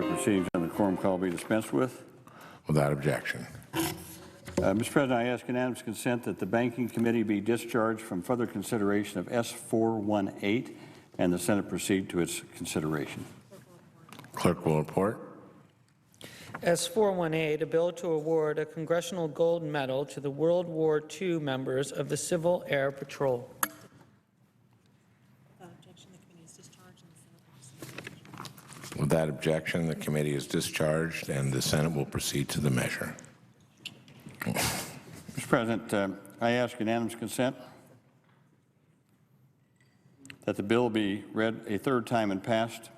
Proceedings on the quorum call be dispensed with. Without objection. Mr. President, I ask unanimous consent that the Banking Committee be discharged from further consideration of S-418 and the Senate proceed to its consideration. Clerk will report. S-418, a bill to award a Congressional Gold Medal to the World War II members of the Civil Air Patrol. Without objection, the committee is discharged and the Senate will proceed to the measure. Mr. President, I ask unanimous consent that the bill be read a third time and passed,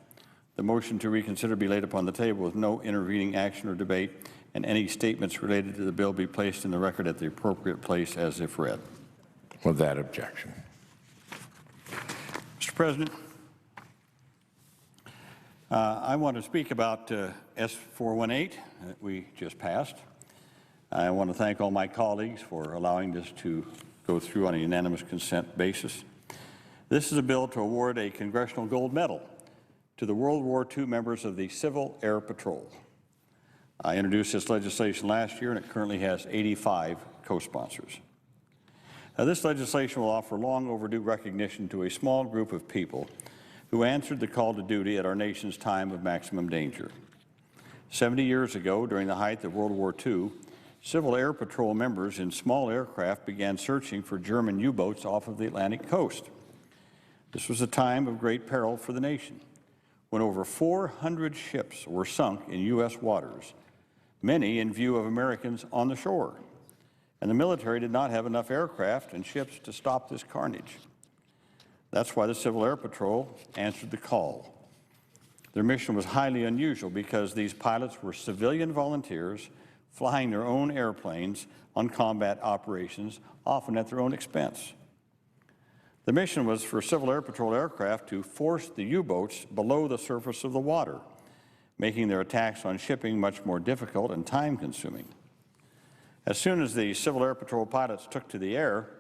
the motion to reconsider be laid upon the table with no intervening action or debate, and any statements related to the bill be placed in the record at the appropriate place as if read. Without objection. Mr. President, I want to speak about S-418 that we just passed. I want to thank all my colleagues for allowing this to go through on a unanimous consent basis. This is a bill to award a Congressional Gold Medal to the World War II members of the Civil Air Patrol. I introduced this legislation last year, and it currently has 85 co-sponsors. This legislation will offer long overdue recognition to a small group of people who answered the call to duty at our nation's time of maximum danger. 70 years ago, during the height of World War II, Civil Air Patrol members in small aircraft began searching for German U-boats off of the Atlantic coast. This was a time of great peril for the nation, when over 400 ships were sunk in U.S. waters, many in view of Americans on the shore, and the military did not have enough aircraft and ships to stop this carnage. That's why the Civil Air Patrol answered the call. Their mission was highly unusual because these pilots were civilian volunteers flying their own airplanes on combat operations, often at their own expense. The mission was for Civil Air Patrol aircraft to force the U-boats below the surface of the water, making their attacks on shipping much more difficult and time-consuming. As soon as the Civil Air Patrol pilots took to the air,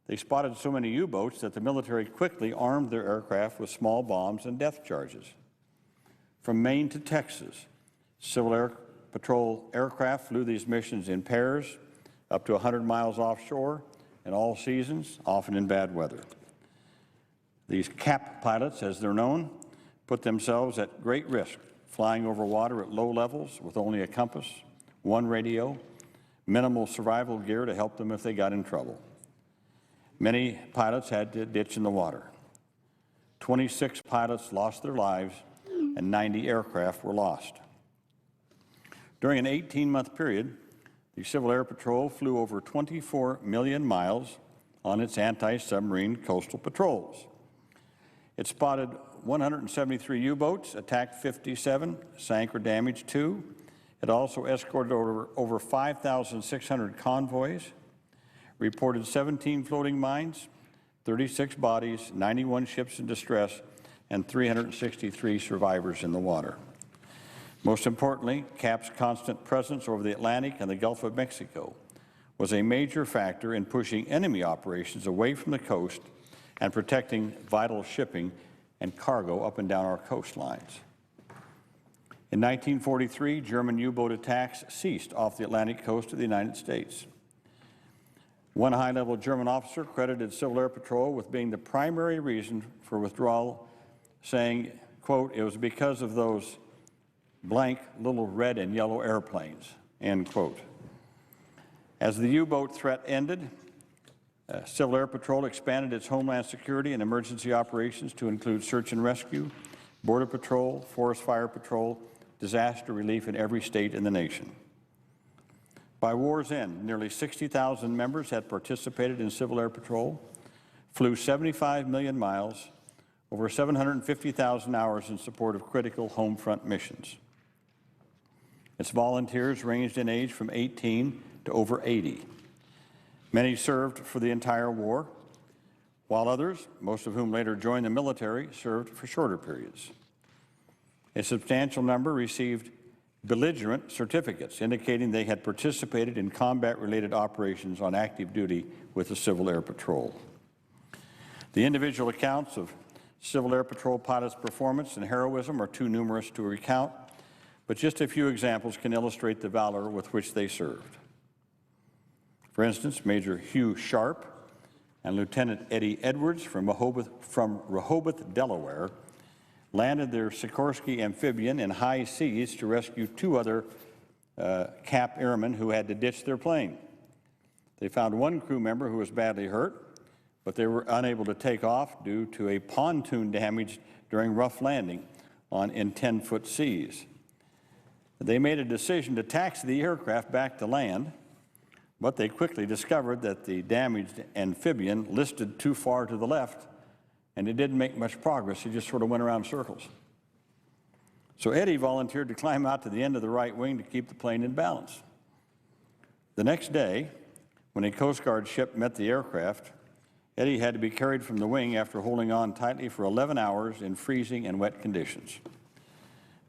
they spotted so many U-boats that the military quickly armed their aircraft with small bombs and depth charges. From Maine to Texas, Civil Air Patrol aircraft flew these missions in pairs, up to 100 miles offshore, in all seasons, often in bad weather. These CAP pilots, as they're known, put themselves at great risk, flying over water at low levels with only a compass, one radio, minimal survival gear to help them if they got in trouble. Many pilots had to ditch in the water. 26 pilots lost their lives and 90 aircraft were lost. During an 18-month period, the Civil Air Patrol flew over 24 million miles on its anti-submarine coastal patrols. It spotted 173 U-boats, attacked 57, sank or damaged 2. It also escorted over 5,600 convoys, reported 17 floating mines, 36 bodies, 91 ships in distress, and 363 survivors in the water. Most importantly, CAP's constant presence over the Atlantic and the Gulf of Mexico was a major factor in pushing enemy operations away from the coast and protecting vital shipping and cargo up and down our coastlines. In 1943, German U-boat attacks ceased off the Atlantic coast of the United States. One high-level German officer credited Civil Air Patrol with being the primary reason for withdrawal, saying, quote, "It was because of those blank little red and yellow airplanes," end quote. As the U-boat threat ended, Civil Air Patrol expanded its homeland security and emergency operations to include search and rescue, border patrol, forest fire patrol, disaster relief in every state in the nation. By war's end, nearly 60,000 members had participated in Civil Air Patrol, flew 75 million miles, over 750,000 hours in support of critical home front missions. Its volunteers ranged in age from 18 to over 80. Many served for the entire war, while others, most of whom later joined the military, served for shorter periods. A substantial number received belligerent certificates indicating they had participated in combat-related operations on active duty with the Civil Air Patrol. The individual accounts of Civil Air Patrol pilots' performance and heroism are too numerous to recount, but just a few examples can illustrate the valor with which they served. For instance, Major Hugh Sharp and Lieutenant Eddie Edwards from Rehoboth, Delaware, landed their Sikorsky amphibian in high seas to rescue two other CAP airmen who had to ditch their plane. They found one crew member who was badly hurt, but they were unable to take off due to a pontoon damage during rough landing in 10-foot seas. They made a decision to taxi the aircraft back to land, but they quickly discovered that the damaged amphibian listed too far to the left, and it didn't make much progress. It just sort of went around circles. So Eddie volunteered to climb out to the end of the right wing to keep the plane in balance. The next day, when a Coast Guard ship met the aircraft, Eddie had to be carried from the wing after holding on tightly for 11 hours in freezing and wet conditions.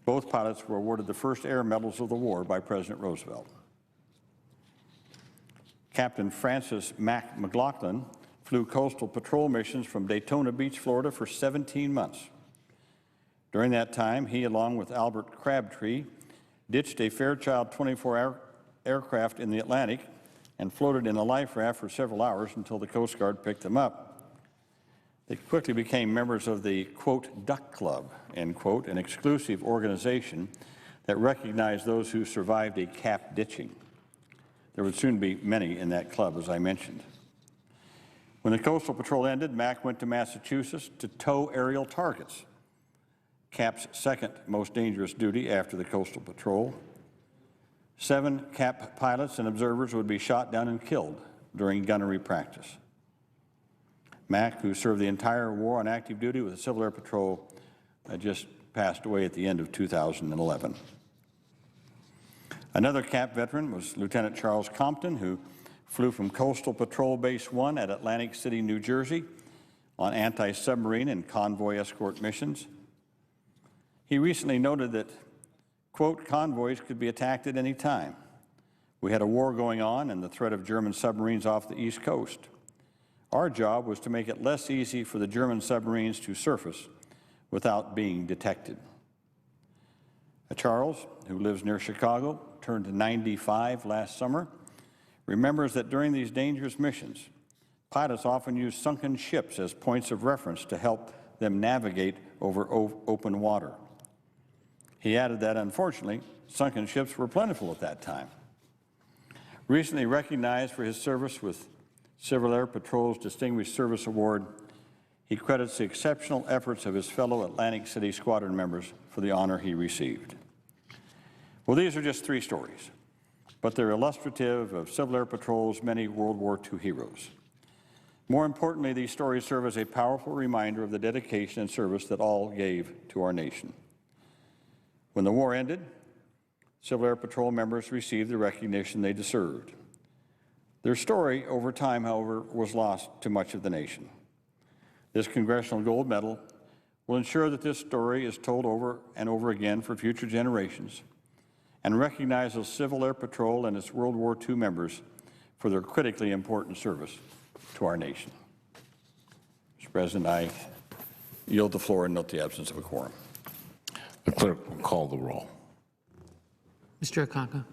Both pilots were awarded the first Air Medals of the war by President Roosevelt. Captain Francis Mac McLaughlin flew coastal patrol missions from Daytona Beach, Florida for 17 months. During that time, he, along with Albert Crabtree, ditched a Fairchild 24 aircraft in the Atlantic and floated in a life raft for several hours until the Coast Guard picked them up. They quickly became members of the, quote, Duck Club, end quote, an exclusive organization that recognized those who survived a CAP ditching. There would soon be many in that club, as I mentioned. When the Coastal Patrol ended, Mac went to Massachusetts to tow aerial targets, CAP's second most dangerous duty after the Coastal Patrol. 7 CAP pilots and observers would be shot down and killed during gunnery practice. Mac, who served the entire war on active duty with the Civil Air Patrol, just passed away at the end of 2011. Another CAP veteran was Lieutenant Charles Compton, who flew from Coastal Patrol Base 1 at Atlantic City, New Jersey, on anti-submarine and convoy escort missions. He recently noted that, quote, convoys could be attacked at any time. We had a war going on and the threat of German submarines off the East Coast. Our job was to make it less easy for the German submarines to surface without being detected. Charles, who lives near Chicago, turned 95 last summer, remembers that during these dangerous missions, pilots often use sunken ships as points of reference to help them navigate over open water. He added that, unfortunately, sunken ships were plentiful at that time. Recently recognized for his service with Civil Air Patrol's Distinguished Service Award, he credits the exceptional efforts of his fellow Atlantic City Squadron members for the honor he received. Well, these are just 3 stories, but they're illustrative of Civil Air Patrol's many World War II heroes. More importantly, these stories serve as a powerful reminder of the dedication and service that all gave to our nation. When the war ended, Civil Air Patrol members received the recognition they deserved. Their story over time, however, was lost to much of the nation. This Congressional Gold Medal will ensure that this story is told over and over again for future generations and recognizes Civil Air Patrol and its World War II members for their critically important service to our nation. Mr. President, I yield the floor and note the absence of a quorum. The clerk will call the roll. Mr. Akaka.